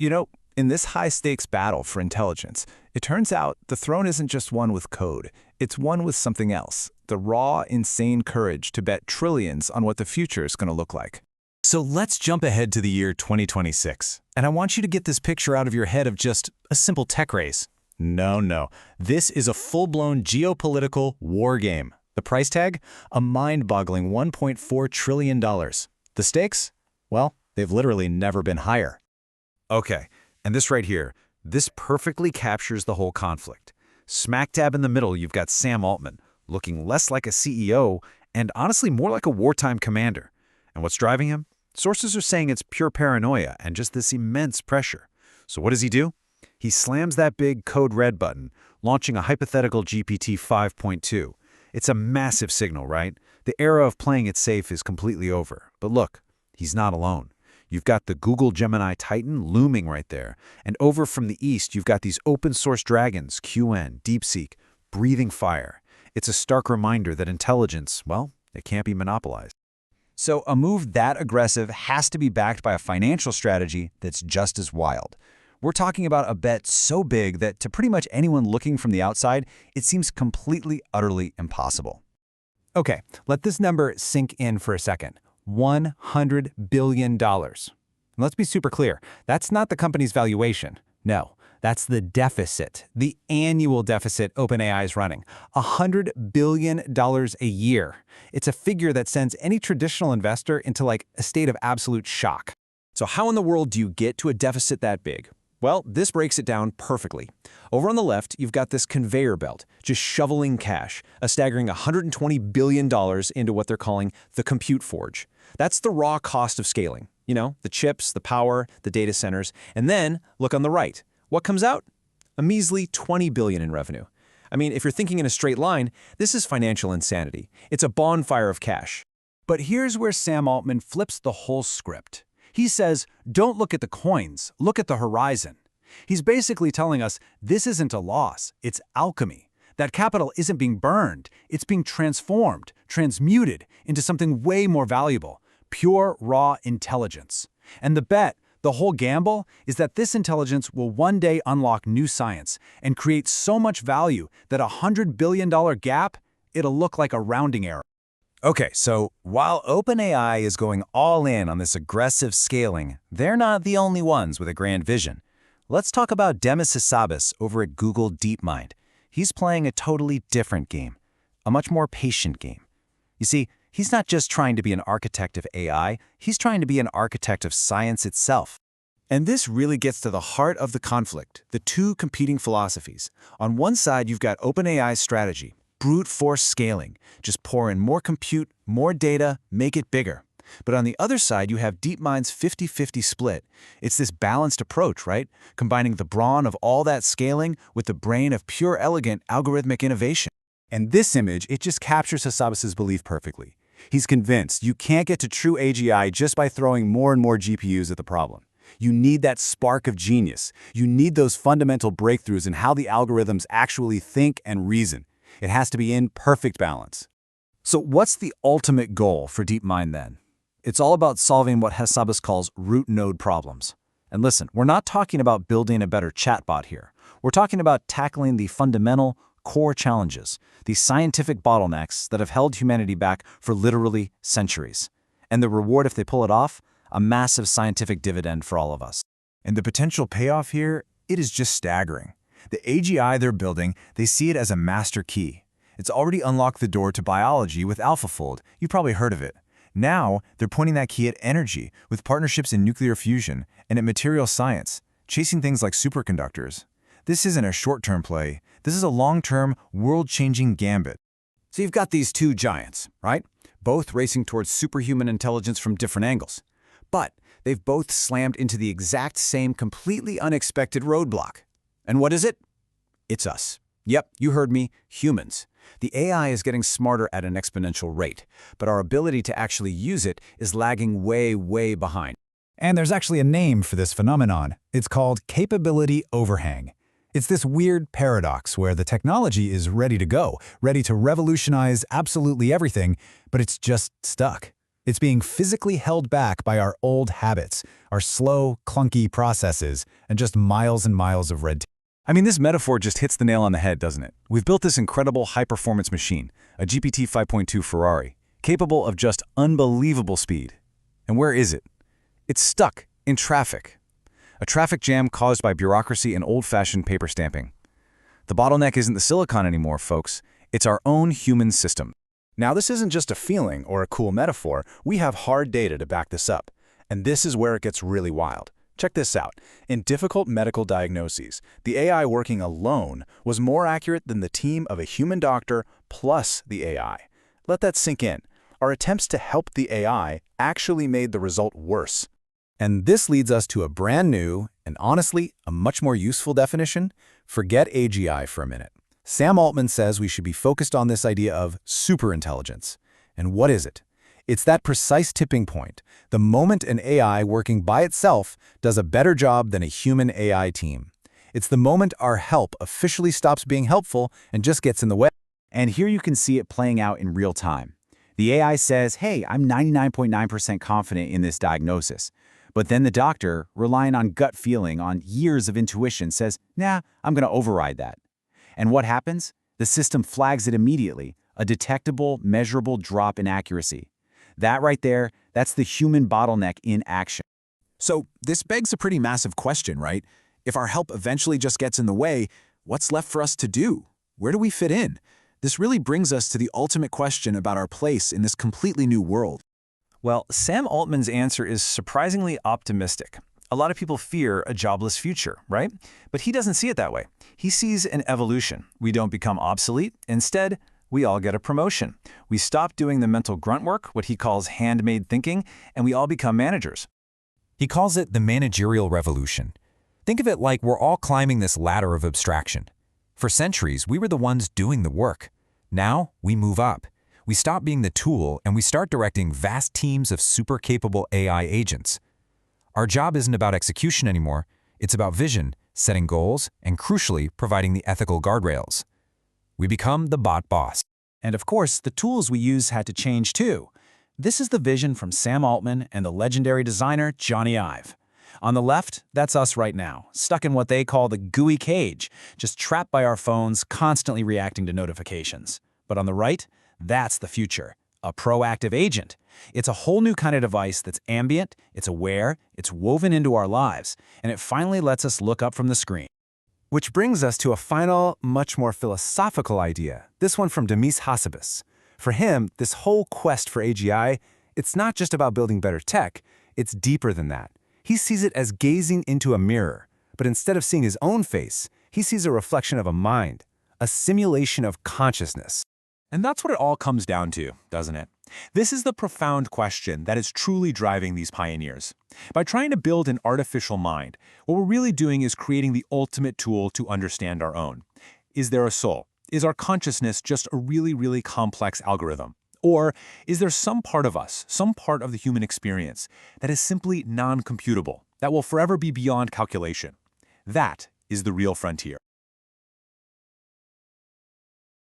You know, in this high-stakes battle for intelligence, it turns out the throne isn't just one with code. It's one with something else, the raw, insane courage to bet trillions on what the future is going to look like. So let's jump ahead to the year 2026, and I want you to get this picture out of your head of just a simple tech race. No. This is a full-blown geopolitical war game. The price tag? A mind-boggling $1.4 trillion. The stakes? Well, they've literally never been higher. Okay, and this right here, this perfectly captures the whole conflict. Smack dab in the middle, you've got Sam Altman, looking less like a CEO and honestly more like a wartime commander. And what's driving him? Sources are saying it's pure paranoia and just this immense pressure. So what does he do? He slams that big code red button, launching a hypothetical GPT 5.2. It's a massive signal, right? The era of playing it safe is completely over. But look, he's not alone. You've got the Google Gemini Titan looming right there. And over from the east, you've got these open source dragons, QN, DeepSeek, breathing fire. It's a stark reminder that intelligence, well, it can't be monopolized. So a move that aggressive has to be backed by a financial strategy that's just as wild. We're talking about a bet so big that to pretty much anyone looking from the outside, it seems completely, utterly impossible. Okay, let this number sink in for a second. $100 billion. Let's be super clear. That's not the company's valuation. No, that's the deficit, the annual deficit OpenAI is running. $100 billion a year. It's a figure that sends any traditional investor into like a state of absolute shock. So how in the world do you get to a deficit that big? Well, this breaks it down perfectly. Over on the left, you've got this conveyor belt, just shoveling cash, a staggering $120 billion into what they're calling the compute forge. That's the raw cost of scaling. You know, the chips, the power, the data centers. And then, look on the right. What comes out? A measly $20 billion in revenue. I mean, if you're thinking in a straight line, this is financial insanity. It's a bonfire of cash. But here's where Sam Altman flips the whole script. He says, don't look at the coins, look at the horizon. He's basically telling us this isn't a loss, it's alchemy. That capital isn't being burned, it's being transformed, transmuted into something way more valuable, pure, raw intelligence. And the bet, the whole gamble, is that this intelligence will one day unlock new science and create so much value that a $100 billion gap, it'll look like a rounding error. Okay, so while OpenAI is going all in on this aggressive scaling, they're not the only ones with a grand vision. Let's talk about Demis Hassabis over at Google DeepMind. He's playing a totally different game, a much more patient game. You see, he's not just trying to be an architect of AI, he's trying to be an architect of science itself. And this really gets to the heart of the conflict, the two competing philosophies. On one side, you've got OpenAI's strategy, brute force scaling, just pour in more compute, more data, make it bigger. But on the other side, you have DeepMind's 50-50 split. It's this balanced approach, right? Combining the brawn of all that scaling with the brain of pure, elegant, algorithmic innovation. And this image, it just captures Hassabis's belief perfectly. He's convinced you can't get to true AGI just by throwing more and more GPUs at the problem. You need that spark of genius. You need those fundamental breakthroughs in how the algorithms actually think and reason. It has to be in perfect balance. So what's the ultimate goal for DeepMind then? It's all about solving what Hassabis calls root node problems. And listen, we're not talking about building a better chatbot here. We're talking about tackling the fundamental, core challenges, these scientific bottlenecks that have held humanity back for literally centuries. And the reward if they pull it off? A massive scientific dividend for all of us. And the potential payoff here, it is just staggering. The AGI they're building, they see it as a master key. It's already unlocked the door to biology with AlphaFold. You've probably heard of it. Now, they're pointing that key at energy, with partnerships in nuclear fusion and at material science, chasing things like superconductors. This isn't a short-term play. This is a long-term, world-changing gambit. So you've got these two giants, right? Both racing towards superhuman intelligence from different angles. But they've both slammed into the exact same completely unexpected roadblock. And what is it? It's us. Yep, you heard me, humans. The AI is getting smarter at an exponential rate, but our ability to actually use it is lagging way, way behind. And there's actually a name for this phenomenon. It's called capability overhang. It's this weird paradox where the technology is ready to go, ready to revolutionize absolutely everything, but it's just stuck. It's being physically held back by our old habits, our slow, clunky processes, and just miles and miles of red tape. I mean, this metaphor just hits the nail on the head, doesn't it? We've built this incredible high-performance machine, a GPT 5.2 Ferrari, capable of just unbelievable speed. And where is it? It's stuck in traffic. A traffic jam caused by bureaucracy and old-fashioned paper stamping. The bottleneck isn't the silicon anymore, folks. It's our own human system. Now, this isn't just a feeling or a cool metaphor. We have hard data to back this up. And this is where it gets really wild. Check this out. In difficult medical diagnoses, the AI working alone was more accurate than the team of a human doctor plus the AI. Let that sink in. Our attempts to help the AI actually made the result worse. And this leads us to a brand new, and honestly, a much more useful definition. Forget AGI for a minute. Sam Altman says we should be focused on this idea of superintelligence. And what is it? It's that precise tipping point, the moment an AI working by itself does a better job than a human AI team. It's the moment our help officially stops being helpful and just gets in the way. And here you can see it playing out in real time. The AI says, hey, I'm 99.9% confident in this diagnosis. But then the doctor, relying on gut feeling, on years of intuition, says, nah, I'm going to override that. And what happens? The system flags it immediately, a detectable, measurable drop in accuracy. That right there, that's the human bottleneck in action. So this begs a pretty massive question, right? If our help eventually just gets in the way, what's left for us to do? Where do we fit in? This really brings us to the ultimate question about our place in this completely new world. Well, Sam Altman's answer is surprisingly optimistic. A lot of people fear a jobless future, right? But he doesn't see it that way. He sees an evolution. We don't become obsolete. Instead, we all get a promotion. We stop doing the mental grunt work, what he calls handmade thinking, and we all become managers. He calls it the managerial revolution. Think of it like we're all climbing this ladder of abstraction. For centuries, we were the ones doing the work. Now, we move up. We stop being the tool and we start directing vast teams of super-capable AI agents. Our job isn't about execution anymore. It's about vision, setting goals, and crucially, providing the ethical guardrails. We become the bot boss. And of course, the tools we use had to change too. This is the vision from Sam Altman and the legendary designer Johnny Ive. On the left, that's us right now, stuck in what they call the gooey cage, just trapped by our phones, constantly reacting to notifications. But on the right, that's the future, a proactive agent. It's a whole new kind of device that's ambient, it's aware, it's woven into our lives, and it finally lets us look up from the screen. Which brings us to a final, much more philosophical idea, this one from Demis Hassabis. For him, this whole quest for AGI, it's not just about building better tech, it's deeper than that. He sees it as gazing into a mirror, but instead of seeing his own face, he sees a reflection of a mind, a simulation of consciousness. And that's what it all comes down to, doesn't it? This is the profound question that is truly driving these pioneers. By trying to build an artificial mind, what we're really doing is creating the ultimate tool to understand our own. Is there a soul? Is our consciousness just a really, really complex algorithm? Or is there some part of us, some part of the human experience, that is simply non-computable, that will forever be beyond calculation? That is the real frontier.